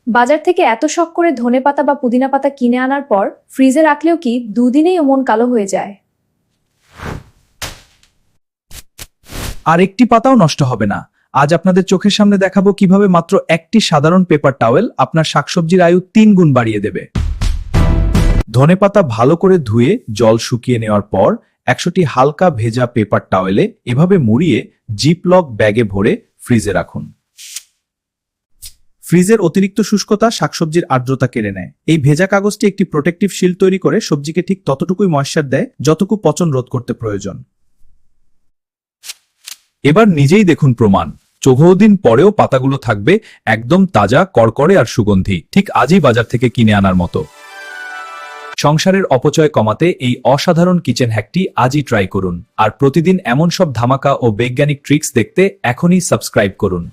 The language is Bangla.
বাজার থেকে এত শখ করে ধনেপাতা বা পুদিনা পাতা কিনে আনার পর ফ্রিজে রাখলেও কি দুদিনেই মন কালো হয়ে যায়। আর একটি পাতাও নষ্ট হবে না। আজ আপনাদের চোখের সামনে দেখাবো কিভাবে মাত্র একটি সাধারণ পেপার টাওয়েল আপনার শাকসবজির আয়ু 3 গুণ বাড়িয়ে দেবে। ধনেপাতা ভালো করে ধুয়ে জল শুকিয়ে নেওয়ার পর 100টি হালকা ভেজা পেপার টাওয়েলে এভাবে মুড়িয়ে জিপলক ব্যাগে ভরে ফ্রিজে রাখুন। ফ্রিজের অতিরিক্ত শুষ্কতা শাকসবজির আর্দ্রতা কেড়ে নেয়। এই ভেজা কাগজটি একটি প্রোটেক্টিভ শিল্ড তৈরি করে সবজিকে ঠিক ততটুকুই ময়েশ্চার দেয় যতটুকু পচন রোধ করতে প্রয়োজন। এবার নিজেই দেখুন প্রমাণ। 14 দিন পরেও পাতাগুলো থাকবে একদম তাজা, কড়কড়ে আর সুগন্ধি, ঠিক আজই বাজার থেকে কিনে আনার মতো। সংসারের অপচয় কমাতে এই অসাধারণ কিচেন হ্যাকটি আজই ট্রাই করুন। আর প্রতিদিন এমন সব ধামাকা ও বৈজ্ঞানিক ট্রিক্স দেখতে এখনই সাবস্ক্রাইব করুন।